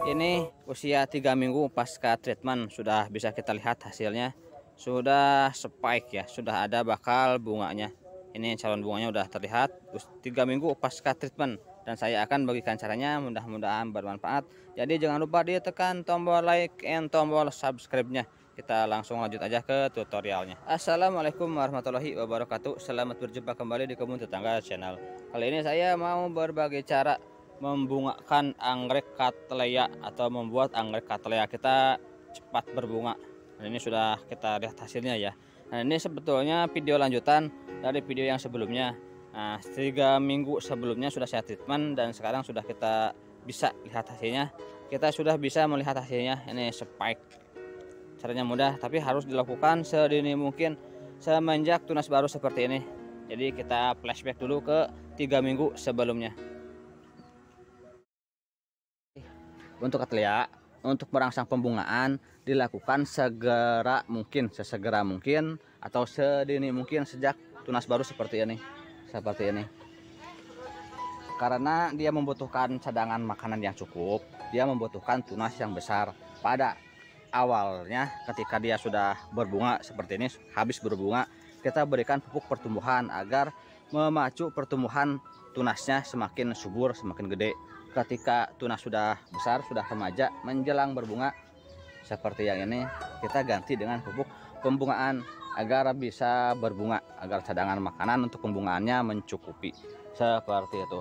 Ini usia 3 minggu pasca treatment, sudah bisa kita lihat hasilnya. Sudah spike ya, sudah ada bakal bunganya. Ini calon bunganya udah terlihat 3 minggu pasca treatment. Dan saya akan bagikan caranya, mudah-mudahan bermanfaat. Jadi jangan lupa ditekan tombol like and tombol subscribe-nya. Kita langsung lanjut aja ke tutorialnya. Assalamualaikum warahmatullahi wabarakatuh. Selamat berjumpa kembali di Kebun Tetangga Channel. Kali ini saya mau berbagi cara membungakan anggrek cattleya atau membuat anggrek cattleya kita cepat berbunga. Nah, ini sudah kita lihat hasilnya ya. Nah, ini sebetulnya video lanjutan dari video yang sebelumnya. Nah, 3 minggu sebelumnya sudah saya treatment dan sekarang sudah kita bisa lihat hasilnya. Kita sudah bisa melihat hasilnya. Ini spike. Caranya mudah tapi harus dilakukan sedini mungkin semenjak tunas baru seperti ini. Jadi kita flashback dulu ke 3 minggu sebelumnya. Untuk cattleya, untuk merangsang pembungaan dilakukan segera mungkin, sesegera mungkin atau sedini mungkin sejak tunas baru seperti ini. Karena dia membutuhkan cadangan makanan yang cukup, dia membutuhkan tunas yang besar. Pada awalnya ketika dia sudah berbunga seperti ini, habis berbunga, kita berikan pupuk pertumbuhan agar memacu pertumbuhan tunasnya semakin subur, semakin gede. Ketika tunas sudah besar, sudah remaja, menjelang berbunga seperti yang ini, kita ganti dengan pupuk pembungaan agar bisa berbunga, agar cadangan makanan untuk pembungaannya mencukupi seperti itu.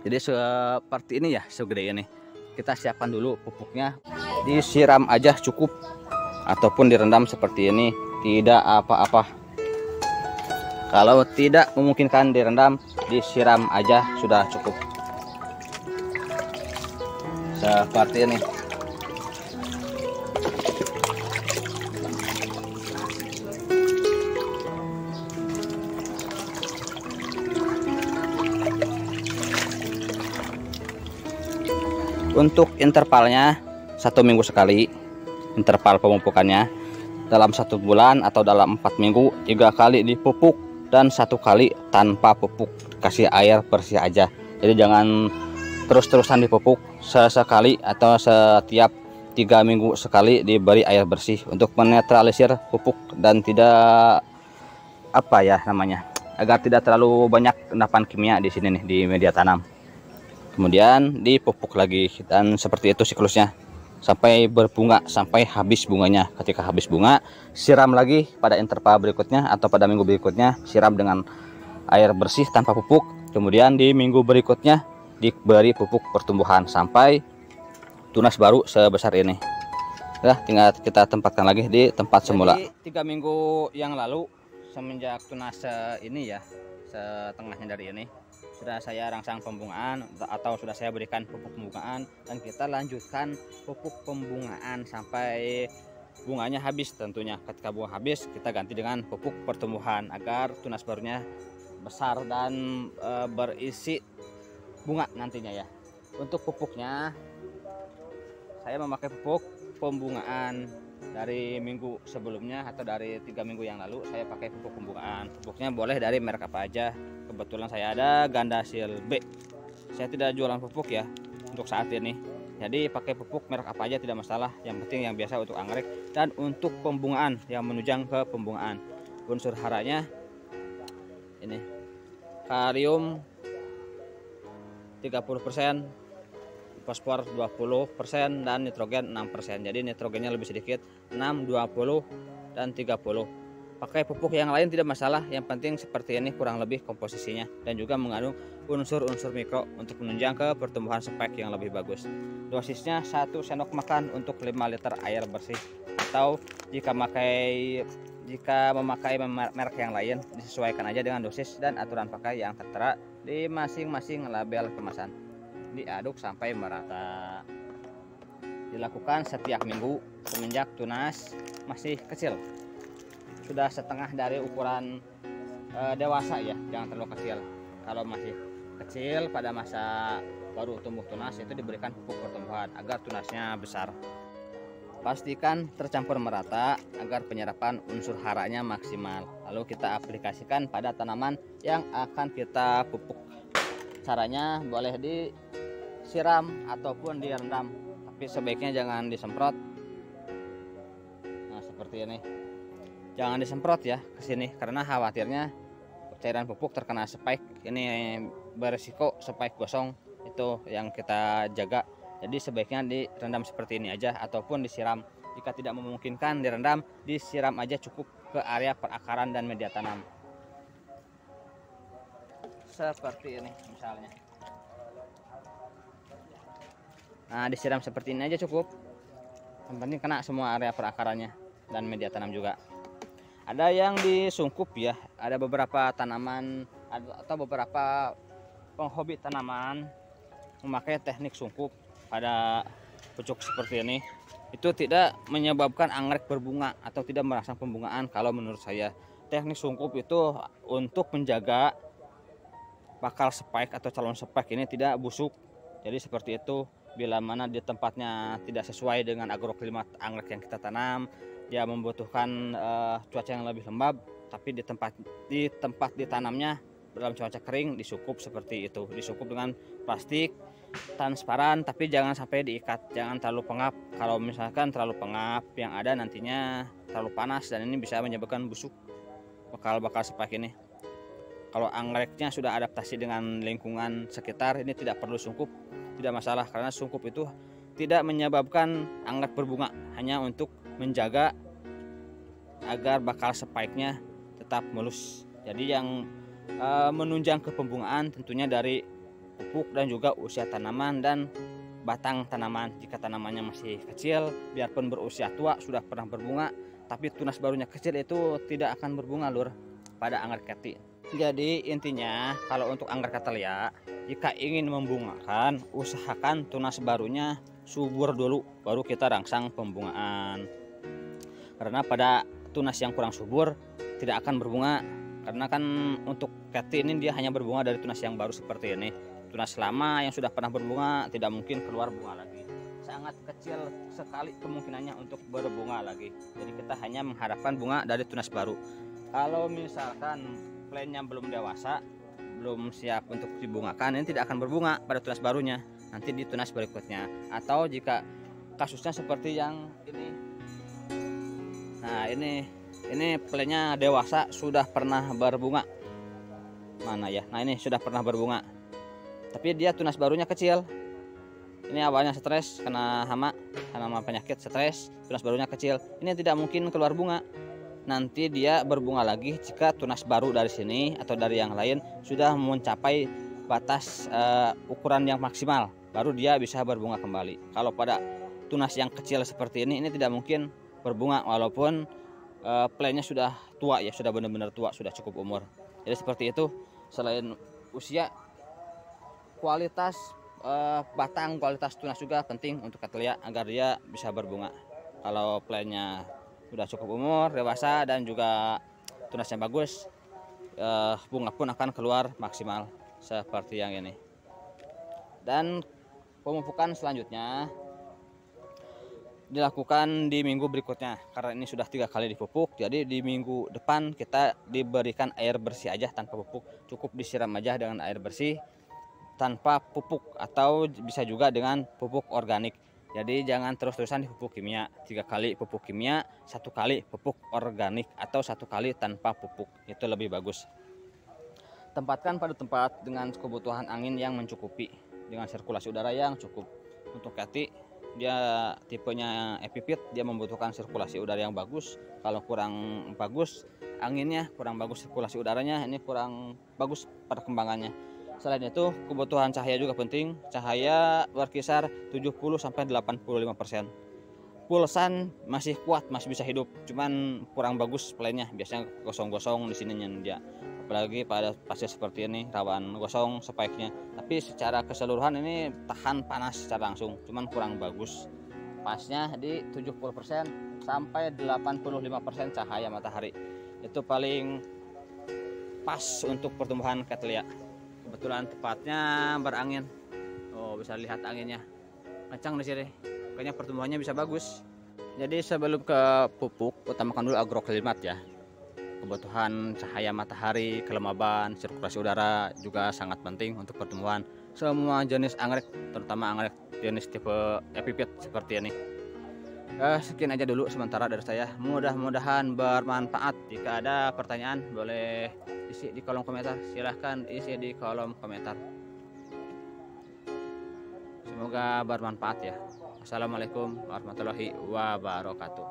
Jadi seperti ini ya, segede ini. Kita siapkan dulu pupuknya, disiram aja cukup ataupun direndam seperti ini, tidak apa-apa. Kalau tidak memungkinkan direndam, disiram aja sudah cukup. Seperti ini. Untuk intervalnya 1 minggu sekali, interval pemupukannya dalam 1 bulan atau dalam 4 minggu 3 kali dipupuk dan 1 kali tanpa pupuk, kasih air bersih aja. Jadi jangan terus-terusan dipupuk, sesekali atau setiap 3 minggu sekali diberi air bersih untuk menetralisir pupuk dan tidak apa ya namanya, agar tidak terlalu banyak endapan kimia di sini nih di media tanam. Kemudian dipupuk lagi dan seperti itu siklusnya sampai berbunga, sampai habis bunganya. Ketika habis bunga, siram lagi pada interval berikutnya atau pada minggu berikutnya, siram dengan air bersih tanpa pupuk. Kemudian di minggu berikutnya diberi pupuk pertumbuhan sampai tunas baru sebesar ini. Ya, tinggal kita tempatkan lagi di tempat semula. 3 minggu yang lalu semenjak tunas ini ya, setengahnya dari ini, sudah saya rangsang pembungaan atau sudah saya berikan pupuk pembungaan, dan kita lanjutkan pupuk pembungaan sampai bunganya habis tentunya. Ketika bunga habis, kita ganti dengan pupuk pertumbuhan agar tunas barunya besar dan berisi bunga nantinya ya. Untuk pupuknya saya memakai pupuk pembungaan dari minggu sebelumnya atau dari 3 minggu yang lalu. Saya pakai pupuk pembungaan. Pupuknya boleh dari merek apa aja. Kebetulan saya ada Gandasil B. Saya tidak jualan pupuk ya untuk saat ini. Jadi pakai pupuk merek apa aja tidak masalah. Yang penting yang biasa untuk anggrek dan untuk pembungaan, yang menunjang ke pembungaan. Unsur haranya ini kalium 30%, fosfor 20% dan nitrogen 6%. Jadi nitrogennya lebih sedikit, 6, 20 dan 30. Pakai pupuk yang lain tidak masalah, yang penting seperti ini kurang lebih komposisinya dan juga mengandung unsur-unsur mikro untuk menunjang ke pertumbuhan spike yang lebih bagus. Dosisnya 1 sendok makan untuk 5 liter air bersih, atau jika memakai merek yang lain disesuaikan aja dengan dosis dan aturan pakai yang tertera di masing-masing label kemasan. Diaduk sampai merata. Dilakukan setiap minggu semenjak tunas masih kecil, sudah setengah dari ukuran dewasa ya, jangan terlalu kecil. Kalau masih kecil pada masa baru tumbuh tunas, itu diberikan pupuk pertumbuhan agar tunasnya besar. Pastikan tercampur merata agar penyerapan unsur haranya maksimal. Lalu kita aplikasikan pada tanaman yang akan kita pupuk. Caranya boleh disiram ataupun direndam, tapi sebaiknya jangan disemprot. Nah seperti ini, jangan disemprot ya ke sini karena khawatirnya cairan pupuk terkena spike. Ini berisiko spike gosong, itu yang kita jaga. Jadi sebaiknya direndam seperti ini aja ataupun disiram. Jika tidak memungkinkan direndam, disiram aja cukup ke area perakaran dan media tanam. Seperti ini misalnya. Nah disiram seperti ini aja cukup. Yang penting kena semua area perakarannya dan media tanam juga. Ada yang disungkup ya, ada beberapa tanaman atau beberapa penghobi tanaman memakai teknik sungkup pada pucuk seperti ini. Itu tidak menyebabkan anggrek berbunga atau tidak merangsang pembungaan. Kalau menurut saya teknik sungkup itu untuk menjaga bakal spike atau calon spike ini tidak busuk. Jadi seperti itu, bila mana di tempatnya tidak sesuai dengan agroklimat anggrek yang kita tanam, dia membutuhkan cuaca yang lebih lembab, tapi di tempat ditanamnya dalam cuaca kering disukup seperti itu. Disukup dengan plastik transparan, tapi jangan sampai diikat, jangan terlalu pengap. Kalau misalkan terlalu pengap, yang ada nantinya terlalu panas dan ini bisa menyebabkan busuk bakal spike ini. Kalau anggreknya sudah adaptasi dengan lingkungan sekitar, ini tidak perlu sungkup, tidak masalah, karena sungkup itu tidak menyebabkan anggrek berbunga, hanya untuk menjaga agar bakal spike-nya tetap mulus. Jadi yang menunjang ke pembungaan tentunya dari pupuk dan juga usia tanaman dan batang tanaman. Jika tanamannya masih kecil, biarpun berusia tua sudah pernah berbunga, tapi tunas barunya kecil, itu tidak akan berbunga lur pada anggrek keti. Jadi intinya kalau untuk anggrek Cattleya, jika ingin membungakan, usahakan tunas barunya subur dulu, baru kita rangsang pembungaan. Karena pada tunas yang kurang subur tidak akan berbunga, karena kan untuk keti ini dia hanya berbunga dari tunas yang baru seperti ini. Tunas lama yang sudah pernah berbunga tidak mungkin keluar bunga lagi, sangat kecil sekali kemungkinannya untuk berbunga lagi. Jadi kita hanya mengharapkan bunga dari tunas baru. Kalau misalkan plannya belum dewasa, belum siap untuk dibungakan, ini tidak akan berbunga pada tunas barunya, nanti di tunas berikutnya. Atau jika kasusnya seperti yang ini, nah ini plannya dewasa sudah pernah berbunga, mana ya, nah ini sudah pernah berbunga, tapi dia tunas barunya kecil. Ini awalnya stres kena hama penyakit, stres, tunas barunya kecil, ini tidak mungkin keluar bunga. Nanti dia berbunga lagi jika tunas baru dari sini atau dari yang lain sudah mencapai batas ukuran yang maksimal, baru dia bisa berbunga kembali. Kalau pada tunas yang kecil seperti ini tidak mungkin berbunga walaupun plannya sudah tua ya, sudah benar-benar tua, sudah cukup umur. Jadi seperti itu. Selain usia, kualitas batang, kualitas tunas juga penting untuk Cattleya agar dia bisa berbunga. Kalau plannya sudah cukup umur, dewasa, dan juga tunasnya bagus, bunga pun akan keluar maksimal seperti yang ini. Dan pemupukan selanjutnya dilakukan di minggu berikutnya, karena ini sudah 3 kali dipupuk. Jadi di minggu depan kita diberikan air bersih aja tanpa pupuk, cukup disiram aja dengan air bersih tanpa pupuk, atau bisa juga dengan pupuk organik. Jadi jangan terus-terusan dipupuk kimia, 3 kali pupuk kimia, 1 kali pupuk organik, atau 1 kali tanpa pupuk, itu lebih bagus. Tempatkan pada tempat dengan kebutuhan angin yang mencukupi, dengan sirkulasi udara yang cukup. Untuk keti, dia tipenya epipit, dia membutuhkan sirkulasi udara yang bagus. Kalau kurang bagus anginnya, kurang bagus sirkulasi udaranya, ini kurang bagus perkembangannya. Selain itu kebutuhan cahaya juga penting. Cahaya berkisar 70-85%. Pulsan masih kuat, masih bisa hidup, cuman kurang bagus plannya, biasanya gosong-gosong di sininya dia. Apalagi pada pasir seperti ini rawan gosong spike-nya. Tapi secara keseluruhan ini tahan panas secara langsung, cuman kurang bagus. Pasnya di 70% sampai 85% cahaya matahari. Itu paling pas untuk pertumbuhan Cattleya. Kebetulan tempatnya berangin. Oh, bisa lihat anginnya kencang di sini. Kayaknya pertumbuhannya bisa bagus. Jadi sebelum ke pupuk, utamakan dulu agroklimat ya. Kebutuhan cahaya matahari, kelembaban, sirkulasi udara juga sangat penting untuk pertumbuhan. semua jenis anggrek, terutama anggrek jenis tipe epipit seperti ini. Sekian aja dulu sementara dari saya. Mudah-mudahan bermanfaat. Jika ada pertanyaan boleh isi di kolom komentar. Silahkan isi di kolom komentar. Semoga bermanfaat ya. Assalamualaikum warahmatullahi wabarakatuh.